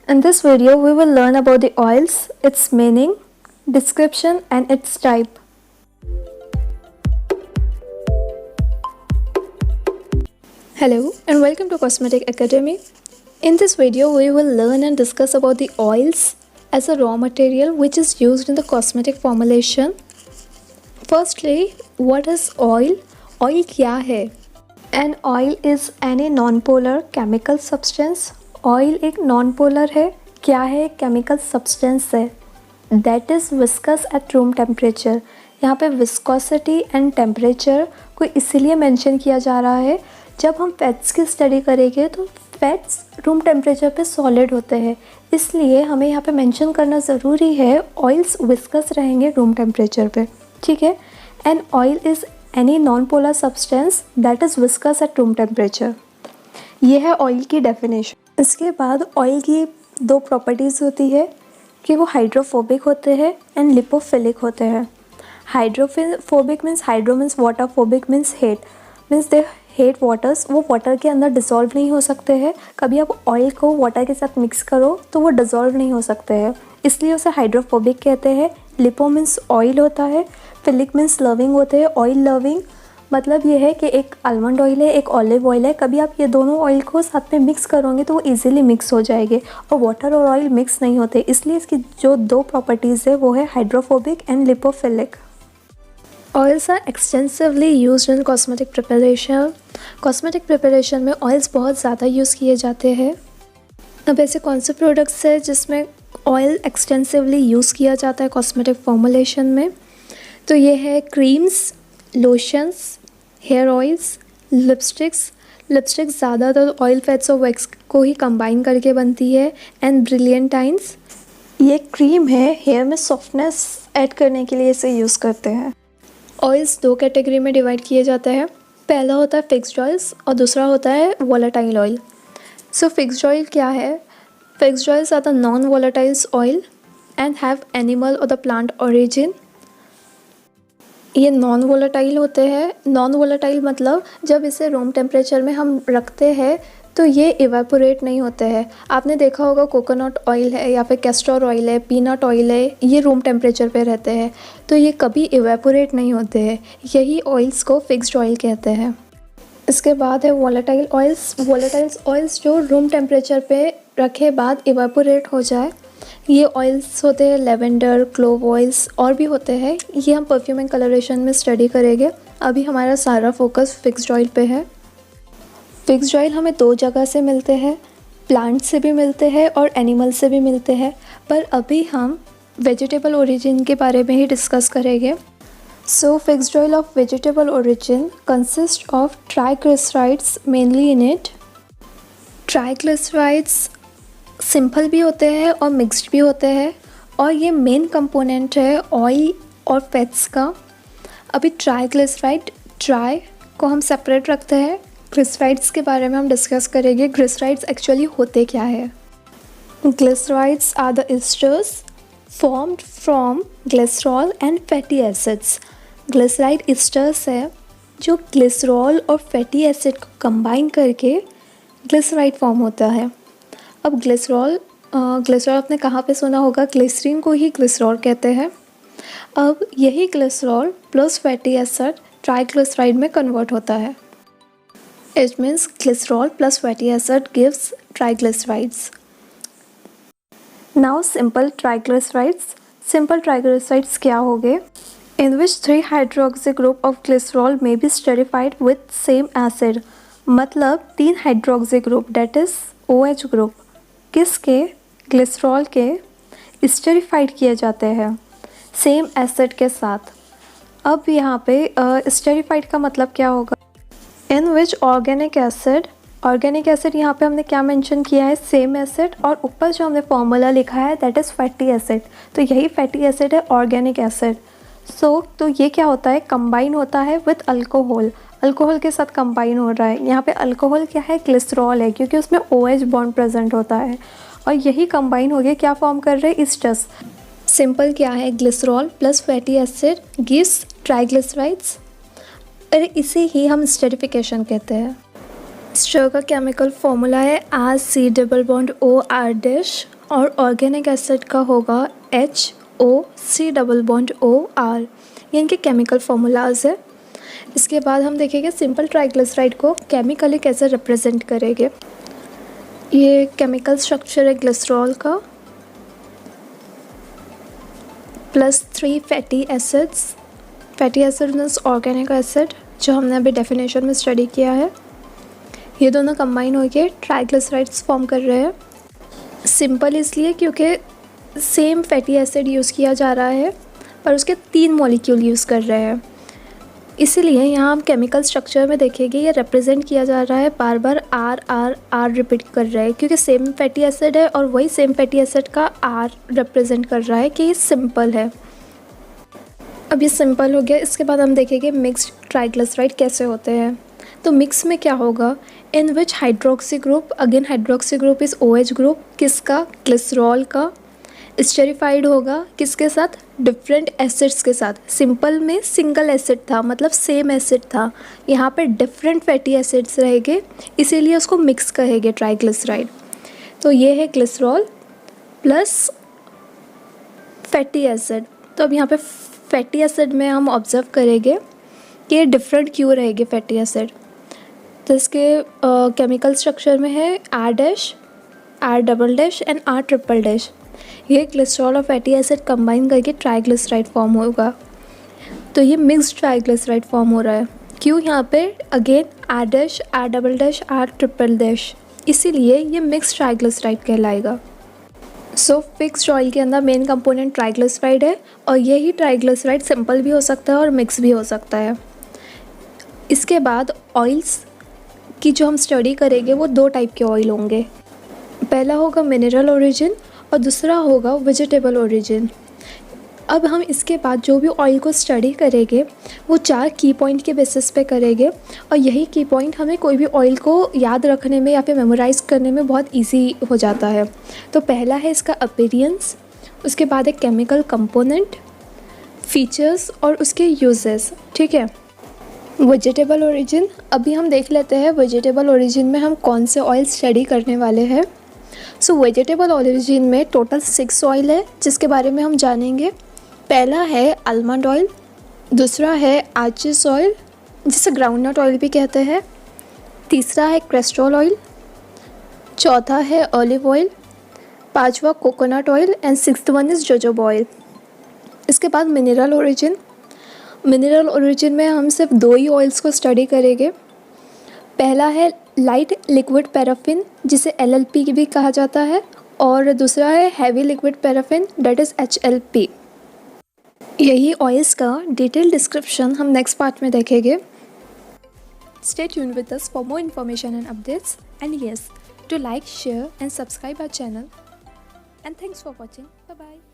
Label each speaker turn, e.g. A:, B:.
A: In this video, we will learn about the oils, its meaning, description and its type. Hello and welcome to Cosmetic Academy. In this video, we will learn and discuss about the oils as a raw material which is used in the cosmetic formulation. Firstly, what is oil? Oil क्या है? An oil is any non-polar chemical substance. Oil एक non polar है. क्या है? Chemical substance है. That is viscous at room temperature. यहाँ पे viscosity and temperature को इसीलिए मेंशन किया जा रहा है, जब हम फैट्स की स्टडी करेंगे तो फैट्स रूम टेम्परेचर पे सॉलिड होते हैं, इसलिए हमें यहाँ पे मेंशन करना ज़रूरी है ऑयल्स विस्कस रहेंगे रूम टेम्परेचर पे. ठीक है. An oil is any non polar substance that is viscous at room temperature. ये है ऑयल की डेफिनेशन. इसके बाद ऑयल की दो प्रॉपर्टीज़ होती है कि वो हाइड्रोफोबिक होते हैं एंड लिपोफिलिक होते हैं. Hydrophobic means hydro means water, phobic means hate, means they hate waters. वो वाटर के अंदर डिज़ोल्व नहीं हो सकते हैं. कभी आप ऑयल को वाटर के साथ मिक्स करो तो वो डिज़ोल्व नहीं हो सकते हैं, इसलिए उसे हाइड्रोफोबिक कहते हैं. लिपो मीन्स ऑयल होता है. फिलिक मीन्स लविंग होते हैं. ऑयल लविंग मतलब ये है कि एक आलमंड ऑयल है, एक ऑलिव ऑयल है. कभी आप ये दोनों ऑयल को साथ में मिक्स करोगे तो वो इजीली मिक्स हो जाएंगे, और वाटर और ऑयल मिक्स नहीं होते, इसलिए इसकी जो दो प्रॉपर्टीज़ है वो है hydrophobic and lipophilic. Oils are extensively used in cosmetic preparation. Cosmetic preparation में ऑयल्स बहुत ज़्यादा यूज़ किए जाते हैं. अब ऐसे कौन से प्रोडक्ट्स है जिसमें ऑयल एक्सटेंसिवली यूज़ किया जाता है कॉस्मेटिक फॉर्मुलेशन में? तो ये है creams, lotions, hair oils, lipsticks. Lipsticks ज़्यादातर ऑयल, फैट्स और वैक्स को ही कंबाइन करके बनती है. एंड ब्रिलियंटाइंस, ये क्रीम है, हेयर में सॉफ्टनेस ऐड करने के लिए इसे यूज़ करते हैं. ऑयल्स दो कैटेगरी में डिवाइड किए जाते हैं. पहला होता है फिक्स्ड ऑयल्स और दूसरा होता है volatile oil. So fixed oil क्या है? Fixed oils are the non volatiles oil and have animal और द प्लांट ओरिजिन. ये नॉन वोलेटाइल होते हैं. नॉन वोलेटाइल मतलब जब इसे रूम टेम्परेचर में हम रखते हैं तो ये इवेपोरेट नहीं होते हैं. आपने देखा होगा कोकोनट ऑयल है या फिर कैस्टर ऑयल है, पीनट ऑयल है, ये रूम टेम्परेचर पे रहते हैं तो ये कभी इवेपोरेट नहीं होते हैं. यही ऑयल्स को फिक्स्ड ऑयल कहते हैं. इसके बाद है वोलेटाइल ऑयल्स. वोलेटाइल्स ऑयल्स जो रूम टेम्परेचर पे रखे बाद इवेपोरेट हो जाए, ये ऑयल्स होते हैं लेवेंडर, क्लोव ऑयल्स और भी होते हैं. ये हम परफ्यूम एंड कलरेशन में स्टडी करेंगे. अभी हमारा सारा फोकस फिक्स्ड ऑयल पे है. फिक्स्ड ऑयल हमें दो जगह से मिलते हैं, प्लांट से भी मिलते हैं और एनिमल से भी मिलते हैं, पर अभी हम वेजिटेबल ओरिजिन के बारे में ही डिस्कस करेंगे. सो fixed oil of vegetable origin consist of triglycerides mainly in it. Triglycerides simple भी होते हैं और मिक्स्ड भी होते हैं, और ये मेन कंपोनेंट है ऑयल और फैट्स का. अभी ट्राइग्लिसराइड, ट्राई को हम सेपरेट रखते हैं. ग्लिसराइड्स के बारे में हम डिस्कस करेंगे. ग्लिसराइड्स एक्चुअली होते क्या है? Glycerides are the esters formed from glycerol and fatty acids. Glyceride esters है जो ग्लिसरॉल और फैटी एसिड को कंबाइन करके ग्लिसराइड फॉर्म होता है. अब ग्लिसरॉल आपने कहाँ पे सुना होगा? ग्लिसरीन को ही ग्लिसरॉल कहते हैं. अब यही glycerol plus fatty acid triglyceride में कन्वर्ट होता है. It means glycerol plus fatty acid gives triglycerides. Now simple triglycerides. Simple triglycerides क्या हो गए? In which 3 hydroxy group of glycerol में be esterified with same acid. मतलब 3 hydroxy group that is OH group किसके? Glycerol के esterified किए जाते हैं सेम एसिड के साथ. अब यहाँ पे स्टेरिफाइड का मतलब क्या होगा? इन विच ऑर्गेनिक एसिड यहाँ पे हमने क्या मेंशन किया है? सेम एसिड, और ऊपर जो हमने फॉर्मूला लिखा है दैट इज़ फैटी एसिड. तो यही फैटी एसिड है ऑर्गेनिक एसिड. तो ये क्या होता है? कंबाइन होता है विथ अल्कोहल. अल्कोहल के साथ कंबाइन हो रहा है. यहाँ पे अल्कोहल क्या है? ग्लिसरॉल है, क्योंकि उसमें OH बॉन्ड प्रेजेंट होता है, और यही कंबाइन हो गया क्या फॉर्म कर रहे हैं? एस्टर्स. सिंपल क्या है? Glycerol plus fatty acid gives triglycerides. अरे इसे ही हम स्टेरिफिकेशन कहते हैं. स्टर का केमिकल फॉर्मूला है RC double bond O R dash और ऑर्गेनिक एसिड का होगा HOC डबल बॉन्ड OR। ये इनके केमिकल फॉर्मूलाज है। इसके बाद हम देखेंगे सिंपल ट्राइग्लिसराइड को केमिकली कैसे रिप्रेजेंट करेंगे। ये केमिकल स्ट्रक्चर है ग्लिसरॉल का, +3 fatty acids. Fatty acid means organic acid, जो हमने अभी डेफिनेशन में स्टडी किया है। ये दोनों कंबाइन होकर ट्राइग्लिसराइड्स फॉर्म कर रहे हैं। सिंपल इसलिए क्योंकि सेम फैटी एसिड यूज़ किया जा रहा है पर उसके 3 मॉलिक्यूल यूज़ कर रहे हैं, इसीलिए यहाँ हम केमिकल स्ट्रक्चर में देखेंगे ये रिप्रेजेंट किया जा रहा है, बार बार आर आर आर रिपीट कर रहा है क्योंकि सेम फैटी एसिड है और वही सेम फैटी एसिड का आर रिप्रेजेंट कर रहा है कि ये सिंपल है। अब ये सिंपल हो गया। इसके बाद हम देखेंगे मिक्स्ड ट्राइग्लिसराइड कैसे होते हैं। तो मिक्स में क्या होगा, in which hydroxy group, again hydroxy group is OH group, किसका, ग्लिसरॉल का। स्टेरिफाइड होगा किसके साथ, डिफरेंट एसिड्स के साथ। सिंपल में सिंगल एसिड था मतलब सेम एसिड था, यहाँ पे डिफरेंट फैटी एसिड्स रहेंगे, इसीलिए उसको मिक्स कहेंगे ट्राइग्लिसराइड। तो ये है ग्लिसरॉल प्लस फैटी एसिड। तो अब यहाँ पे फैटी एसिड में हम ऑब्जर्व करेंगे कि ये डिफरेंट क्यों रहेंगे फैटी एसिड। तो इसके केमिकल स्ट्रक्चर में है R dash, R double dash and R triple dash. ये ग्लिसरॉल और फैटी एसिड कंबाइन करके ट्राइग्लिसराइड फॉर्म होगा। तो ये मिक्स्ड ट्राइग्लिसराइड फॉर्म हो रहा है। क्यों, यहाँ पे again R dash, R double dash, R triple dash, इसीलिए ये मिक्स्ड ट्राइग्लिसराइड कहलाएगा। सो फिक्स्ड ऑयल के अंदर मेन कंपोनेंट ट्राइग्लिसराइड है और यही ट्राइग्लिसराइड सिंपल भी हो सकता है और मिक्स भी हो सकता है। इसके बाद ऑयल्स की जो हम स्टडी करेंगे वो 2 टाइप के ऑयल होंगे। पहला होगा मिनरल ओरिजिन और दूसरा होगा वेजिटेबल ओरिजिन। अब हम इसके बाद जो भी ऑयल को स्टडी करेंगे वो 4 की पॉइंट के बेसिस पे करेंगे और यही की पॉइंट हमें कोई भी ऑयल को याद रखने में या फिर मेमोराइज़ करने में बहुत इजी हो जाता है। तो पहला है इसका अपीयरेंस, उसके बाद है केमिकल कंपोनेंट, फीचर्स और उसके यूजेस। ठीक है, वेजिटेबल ओरिजिन अभी हम देख लेते हैं वेजिटेबल ओरिजिन में हम कौन से ऑयल स्टडी करने वाले हैं। सो वेजिटेबल ओरिजिन में टोटल 6 ऑयल है जिसके बारे में हम जानेंगे। पहला है आलमंड ऑयल, दूसरा है आर्चिस ऑयल जिसे ग्राउंडनट ऑयल भी कहते हैं, तीसरा है कैस्ट्रोल ऑयल, चौथा है ऑलिव ऑयल, पांचवा coconut oil and 6th one is jojoba oil. इसके बाद मिनरल ओरिजिन। मिनरल ओरिजिन में हम सिर्फ 2 ही ऑयल्स को स्टडी करेंगे। पहला है लाइट लिक्विड पैराफिन जिसे LLP भी कहा जाता है और दूसरा है heavy liquid paraffin that is HLP। यही ऑयल्स का डिटेल डिस्क्रिप्शन हम नेक्स्ट पार्ट में देखेंगे। Stay tuned with us for more information and updates and yes to like, share and subscribe our channel and thanks for watching. Bye bye.